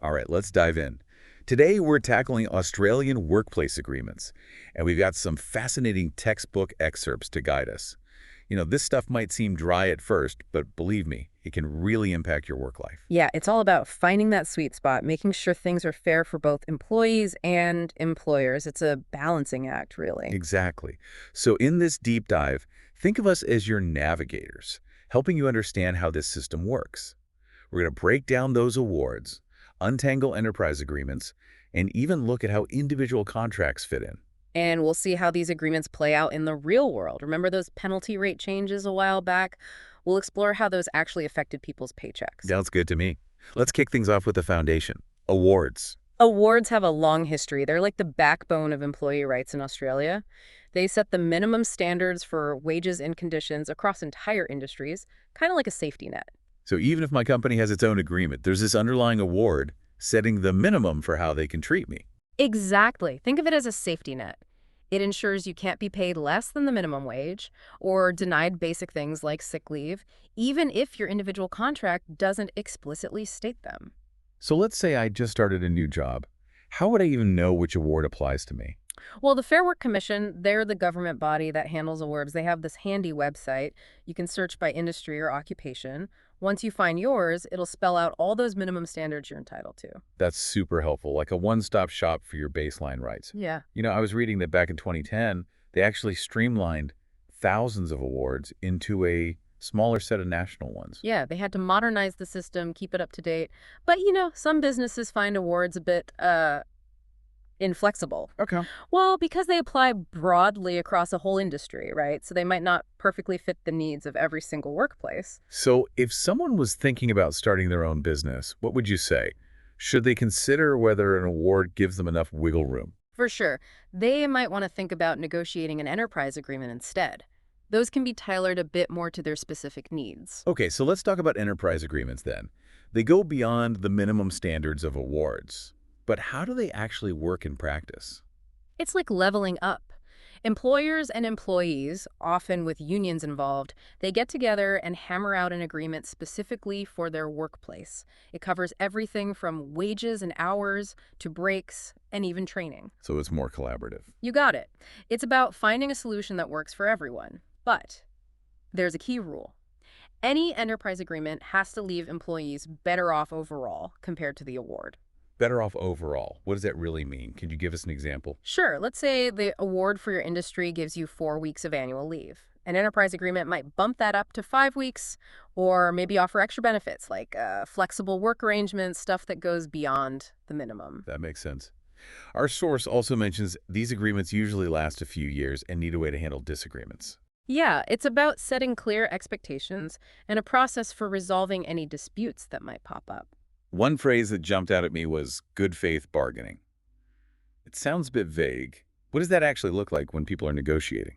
All right, let's dive in. Today, we're tackling Australian workplace agreements, and we've got some fascinating textbook excerpts to guide us. This stuff might seem dry at first, but believe me, it can really impact your work life. Yeah, it's all about finding that sweet spot, making sure things are fair for both employees and employers. It's a balancing act, really. Exactly. So in this deep dive, think of us as your navigators, helping you understand how this system works. We're going to break down those awards, untangle enterprise agreements, and even look at how individual contracts fit in. And we'll see how these agreements play out in the real world. Remember those penalty rate changes a while back? We'll explore how those actually affected people's paychecks. Sounds good to me. Let's kick things off with the foundation. Awards. Awards have a long history. They're like the backbone of employee rights in Australia. They set the minimum standards for wages and conditions across entire industries, kind of like a safety net. So even if my company has its own agreement, there's this underlying award setting the minimum for how they can treat me. Exactly. Think of it as a safety net. It ensures you can't be paid less than the minimum wage or denied basic things like sick leave, even if your individual contract doesn't explicitly state them. So let's say I just started a new job. How would I even know which award applies to me? Well, the Fair Work Commission, they're the government body that handles awards. They have this handy website. You can search by industry or occupation. Once you find yours, it'll spell out all those minimum standards you're entitled to. That's super helpful, like a one-stop shop for your baseline rights. Yeah. I was reading that back in 2010, they actually streamlined thousands of awards into a smaller set of national ones. Yeah, they had to modernize the system, keep it up to date. But, some businesses find awards a bit, inflexible. Okay. Well, because they apply broadly across a whole industry, right? So they might not perfectly fit the needs of every single workplace. So if someone was thinking about starting their own business, what would you say? Should they consider whether an award gives them enough wiggle room? For sure, they might want to think about negotiating an enterprise agreement instead. Those can be tailored a bit more to their specific needs. Okay, so let's talk about enterprise agreements then. They go beyond the minimum standards of awards. But how do they actually work in practice? It's like leveling up. Employers and employees, often with unions involved, they get together and hammer out an agreement specifically for their workplace. It covers everything from wages and hours to breaks and even training. So it's more collaborative. You got it. It's about finding a solution that works for everyone. But there's a key rule. Any enterprise agreement has to leave employees better off overall compared to the award. Better off overall. What does that really mean? Can you give us an example? Sure, let's say the award for your industry gives you 4 weeks of annual leave. An enterprise agreement might bump that up to 5 weeks or maybe offer extra benefits like flexible work arrangements, stuff that goes beyond the minimum. That makes sense. Our source also mentions these agreements usually last a few years and need a way to handle disagreements. Yeah, it's about setting clear expectations and a process for resolving any disputes that might pop up. One phrase that jumped out at me was good faith bargaining. It sounds a bit vague. What does that actually look like when people are negotiating?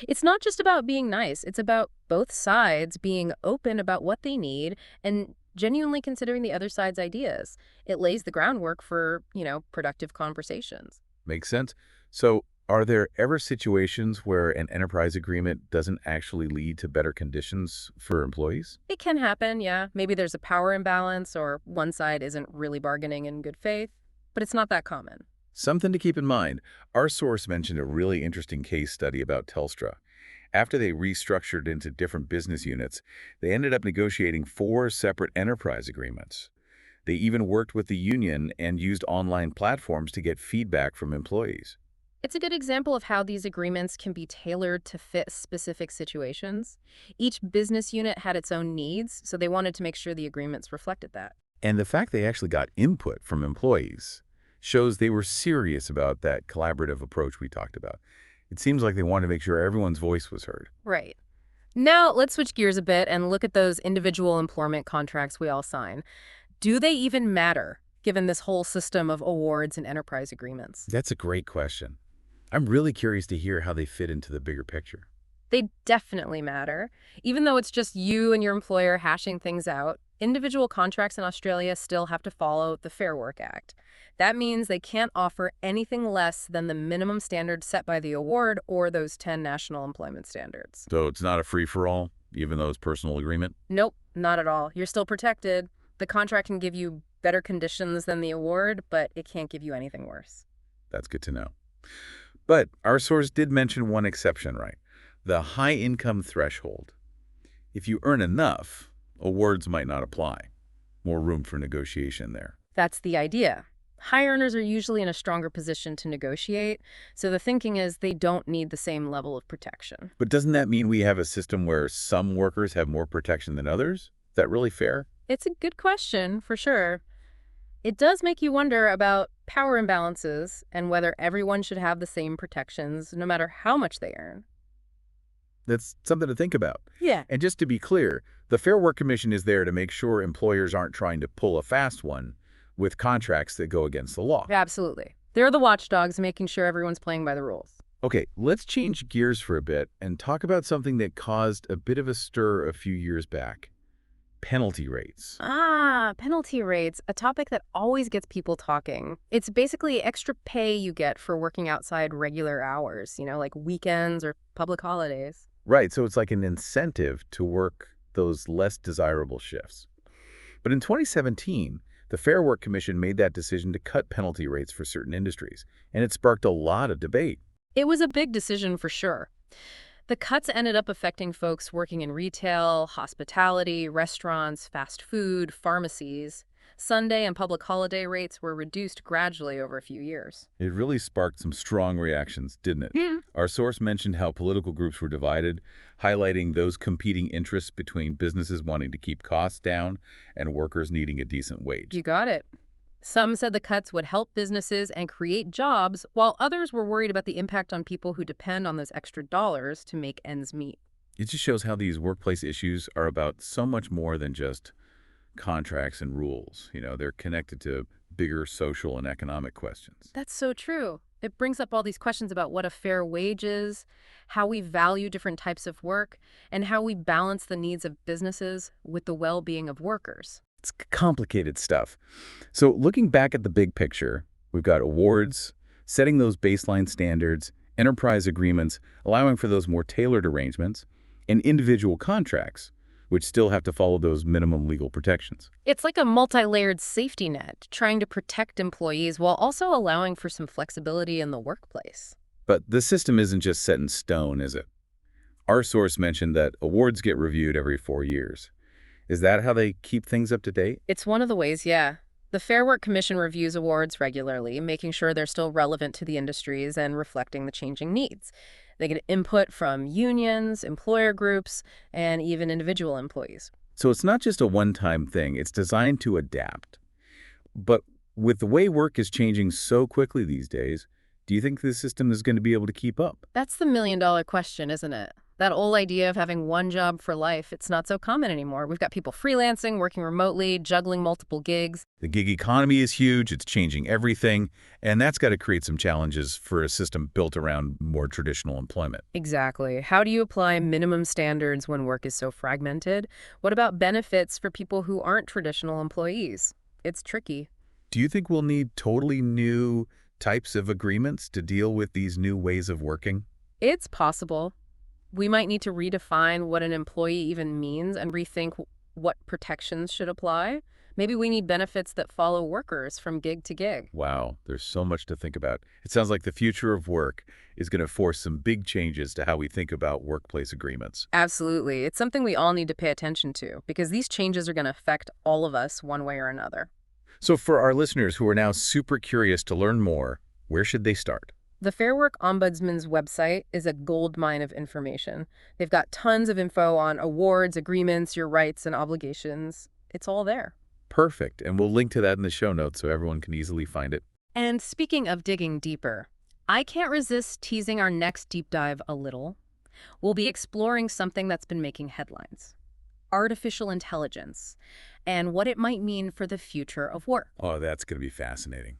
It's not just about being nice, it's about both sides being open about what they need and genuinely considering the other side's ideas. It lays the groundwork for, productive conversations. Makes sense? So, are there ever situations where an enterprise agreement doesn't actually lead to better conditions for employees? It can happen, yeah. Maybe there's a power imbalance or one side isn't really bargaining in good faith, but it's not that common. Something to keep in mind. Our source mentioned a really interesting case study about Telstra. After they restructured into different business units, they ended up negotiating 4 separate enterprise agreements. They even worked with the union and used online platforms to get feedback from employees. It's a good example of how these agreements can be tailored to fit specific situations. Each business unit had its own needs, so they wanted to make sure the agreements reflected that. And the fact they actually got input from employees shows they were serious about that collaborative approach we talked about. It seems like they wanted to make sure everyone's voice was heard. Right. Now, let's switch gears a bit and look at those individual employment contracts we all sign. Do they even matter, given this whole system of awards and enterprise agreements? That's a great question. I'm really curious to hear how they fit into the bigger picture. They definitely matter. Even though it's just you and your employer hashing things out, individual contracts in Australia still have to follow the Fair Work Act. That means they can't offer anything less than the minimum standard set by the award or those 10 national employment standards. So it's not a free-for-all, even though it's personal agreement? Nope, not at all. You're still protected. The contract can give you better conditions than the award, but it can't give you anything worse. That's good to know. But our source did mention one exception, right? The high income threshold. If you earn enough, awards might not apply. More room for negotiation there. That's the idea. High earners are usually in a stronger position to negotiate, so the thinking is they don't need the same level of protection. But doesn't that mean we have a system where some workers have more protection than others? Is that really fair? It's a good question, for sure. It does make you wonder about power imbalances and whether everyone should have the same protections, no matter how much they earn. That's something to think about. Yeah. And just to be clear, the Fair Work Commission is there to make sure employers aren't trying to pull a fast one with contracts that go against the law. Absolutely. They're the watchdogs making sure everyone's playing by the rules. Okay, let's change gears for a bit and talk about something that caused a bit of a stir a few years back. Penalty rates. Penalty rates, a topic that always gets people talking. It's basically extra pay you get for working outside regular hours, like weekends or public holidays. Right, so it's like an incentive to work those less desirable shifts. But in 2017, the Fair Work Commission made that decision to cut penalty rates for certain industries, and it sparked a lot of debate. It was a big decision for sure. The cuts ended up affecting folks working in retail, hospitality, restaurants, fast food, pharmacies. Sunday and public holiday rates were reduced gradually over a few years. It really sparked some strong reactions, didn't it? Yeah. Our source mentioned how political groups were divided, highlighting those competing interests between businesses wanting to keep costs down and workers needing a decent wage. You got it. Some said the cuts would help businesses and create jobs, while others were worried about the impact on people who depend on those extra dollars to make ends meet. It just shows how these workplace issues are about so much more than just contracts and rules. They're connected to bigger social and economic questions. That's so true. It brings up all these questions about what a fair wage is, how we value different types of work, and how we balance the needs of businesses with the well-being of workers. It's complicated stuff. So looking back at the big picture, we've got awards, setting those baseline standards, enterprise agreements, allowing for those more tailored arrangements, and individual contracts, which still have to follow those minimum legal protections. It's like a multi-layered safety net, trying to protect employees while also allowing for some flexibility in the workplace. But the system isn't just set in stone, is it? Our source mentioned that awards get reviewed every 4 years. Is that how they keep things up to date? It's one of the ways, yeah. The Fair Work Commission reviews awards regularly, making sure they're still relevant to the industries and reflecting the changing needs. They get input from unions, employer groups, and even individual employees. So it's not just a one-time thing. It's designed to adapt. But with the way work is changing so quickly these days, do you think the system is going to be able to keep up? That's the million-dollar question, isn't it? That old idea of having one job for life, it's not so common anymore. We've got people freelancing, working remotely, juggling multiple gigs. The gig economy is huge. It's changing everything. And that's got to create some challenges for a system built around more traditional employment. Exactly. How do you apply minimum standards when work is so fragmented? What about benefits for people who aren't traditional employees? It's tricky. Do you think we'll need totally new types of agreements to deal with these new ways of working? It's possible. We might need to redefine what an employee even means and rethink what protections should apply. Maybe we need benefits that follow workers from gig to gig. Wow, there's so much to think about. It sounds like the future of work is going to force some big changes to how we think about workplace agreements. Absolutely. It's something we all need to pay attention to because these changes are going to affect all of us one way or another. So for our listeners who are now super curious to learn more, where should they start? The Fair Work Ombudsman's website is a goldmine of information. They've got tons of info on awards, agreements, your rights and obligations. It's all there. Perfect. And we'll link to that in the show notes so everyone can easily find it. And speaking of digging deeper, I can't resist teasing our next deep dive a little. We'll be exploring something that's been making headlines: artificial intelligence and what it might mean for the future of work. Oh, that's going to be fascinating.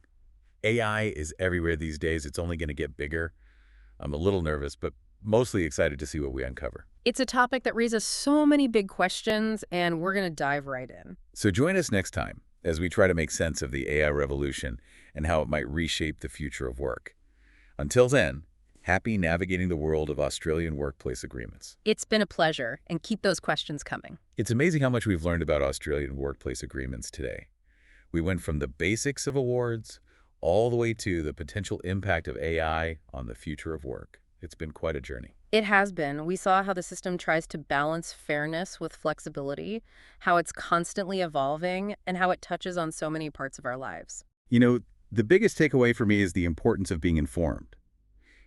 AI is everywhere these days. It's only going to get bigger. I'm a little nervous, but mostly excited to see what we uncover. It's a topic that raises so many big questions, and we're going to dive right in. So join us next time as we try to make sense of the AI revolution and how it might reshape the future of work. Until then, happy navigating the world of Australian workplace agreements. It's been a pleasure, and keep those questions coming. It's amazing how much we've learned about Australian workplace agreements today. We went from the basics of awards all the way to the potential impact of AI on the future of work. It's been quite a journey. It has been. We saw how the system tries to balance fairness with flexibility, how it's constantly evolving, and how it touches on so many parts of our lives. You know, the biggest takeaway for me is the importance of being informed.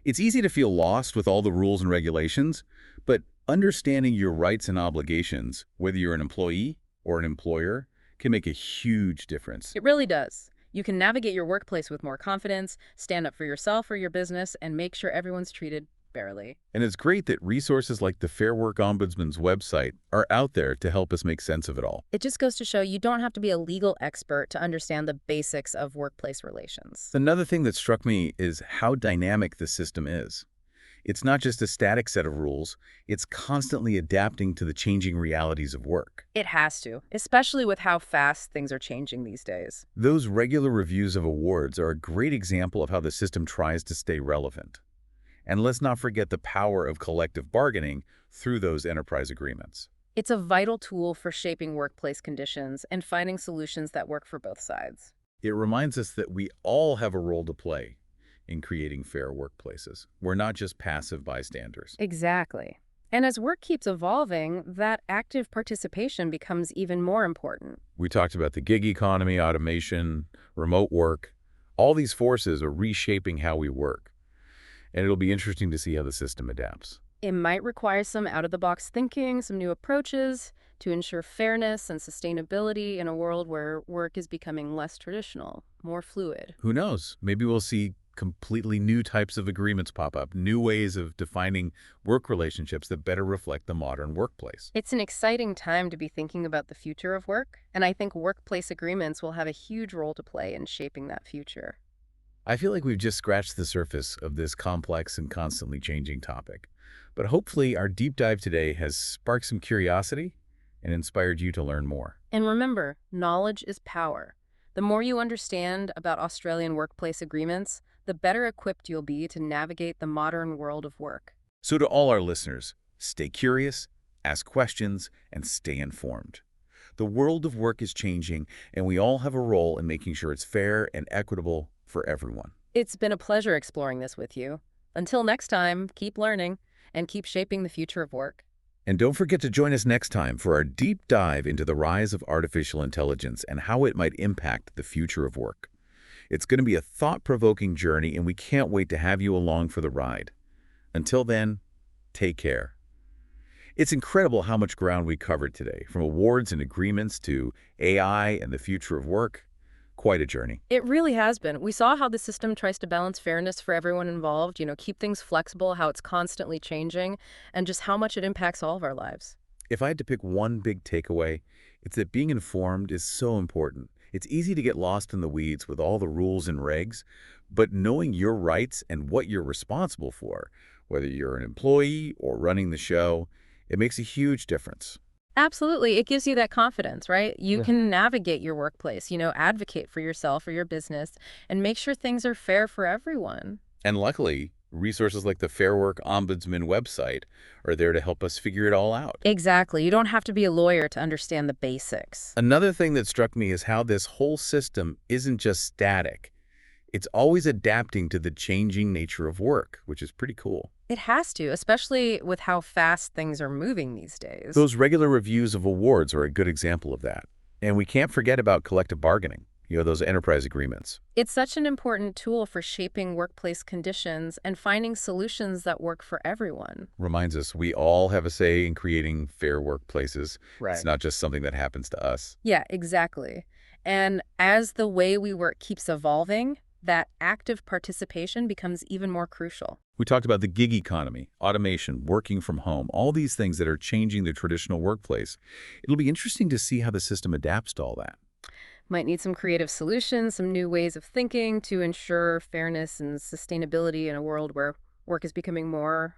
It's easy to feel lost with all the rules and regulations, but understanding your rights and obligations, whether you're an employee or an employer, can make a huge difference. It really does. You can navigate your workplace with more confidence, stand up for yourself or your business, and make sure everyone's treated fairly. And it's great that resources like the Fair Work Ombudsman's website are out there to help us make sense of it all. It just goes to show you don't have to be a legal expert to understand the basics of workplace relations. Another thing that struck me is how dynamic the system is. It's not just a static set of rules, it's constantly adapting to the changing realities of work. It has to, especially with how fast things are changing these days. Those regular reviews of awards are a great example of how the system tries to stay relevant. And let's not forget the power of collective bargaining through those enterprise agreements. It's a vital tool for shaping workplace conditions and finding solutions that work for both sides. It reminds us that we all have a role to play in creating fair workplaces. We're not just passive bystanders. Exactly. And as work keeps evolving, that active participation becomes even more important. We talked about the gig economy, automation, remote work. All these forces are reshaping how we work. And it'll be interesting to see how the system adapts. It might require some out-of-the-box thinking, some new approaches to ensure fairness and sustainability in a world where work is becoming less traditional, more fluid. Who knows? Maybe we'll see completely new types of agreements pop up, new ways of defining work relationships that better reflect the modern workplace. It's an exciting time to be thinking about the future of work, and I think workplace agreements will have a huge role to play in shaping that future. I feel like we've just scratched the surface of this complex and constantly changing topic. But hopefully our deep dive today has sparked some curiosity and inspired you to learn more. And remember, knowledge is power. The more you understand about Australian workplace agreements, the better equipped you'll be to navigate the modern world of work. So to all our listeners, stay curious, ask questions, and stay informed. The world of work is changing, and we all have a role in making sure it's fair and equitable for everyone. It's been a pleasure exploring this with you. Until next time, keep learning and keep shaping the future of work. And don't forget to join us next time for our deep dive into the rise of artificial intelligence and how it might impact the future of work. It's going to be a thought-provoking journey, and we can't wait to have you along for the ride. Until then, take care. It's incredible how much ground we covered today, from awards and agreements to AI and the future of work. Quite a journey. It really has been. We saw how the system tries to balance fairness for everyone involved, keep things flexible, how it's constantly changing, and just how much it impacts all of our lives. If I had to pick one big takeaway, it's that being informed is so important. It's easy to get lost in the weeds with all the rules and regs, but knowing your rights and what you're responsible for, whether you're an employee or running the show, it makes a huge difference. Absolutely. It gives you that confidence, right? You can navigate your workplace, advocate for yourself or your business, and make sure things are fair for everyone. And luckily, resources like the Fair Work Ombudsman website are there to help us figure it all out. Exactly. You don't have to be a lawyer to understand the basics. Another thing that struck me is how this whole system isn't just static. It's always adapting to the changing nature of work, which is pretty cool. It has to, especially with how fast things are moving these days. Those regular reviews of awards are a good example of that. And we can't forget about collective bargaining, those enterprise agreements. It's such an important tool for shaping workplace conditions and finding solutions that work for everyone. Reminds us we all have a say in creating fair workplaces. Right. It's not just something that happens to us. Yeah, exactly. And as the way we work keeps evolving, that active participation becomes even more crucial. We talked about the gig economy, automation, working from home, all these things that are changing the traditional workplace. It'll be interesting to see how the system adapts to all that. Might need some creative solutions, some new ways of thinking to ensure fairness and sustainability in a world where work is becoming more,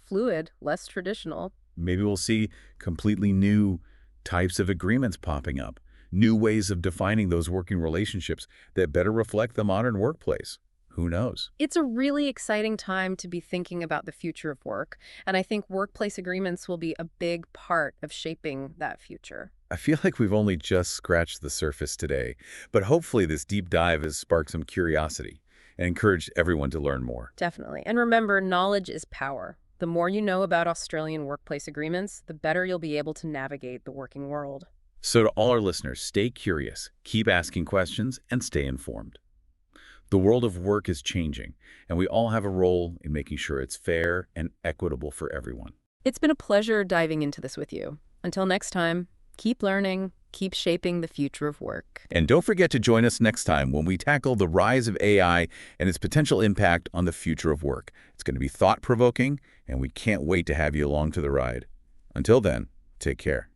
fluid, less traditional. Maybe we'll see completely new types of agreements popping up, new ways of defining those working relationships that better reflect the modern workplace. Who knows? It's a really exciting time to be thinking about the future of work, and I think workplace agreements will be a big part of shaping that future. I feel like we've only just scratched the surface today, but hopefully this deep dive has sparked some curiosity and encouraged everyone to learn more. Definitely. And remember, knowledge is power. The more you know about Australian workplace agreements, the better you'll be able to navigate the working world. So to all our listeners, stay curious, keep asking questions, and stay informed. The world of work is changing, and we all have a role in making sure it's fair and equitable for everyone. It's been a pleasure diving into this with you. Until next time, keep learning, keep shaping the future of work. And don't forget to join us next time when we tackle the rise of AI and its potential impact on the future of work. It's going to be thought-provoking, and we can't wait to have you along for the ride. Until then, take care.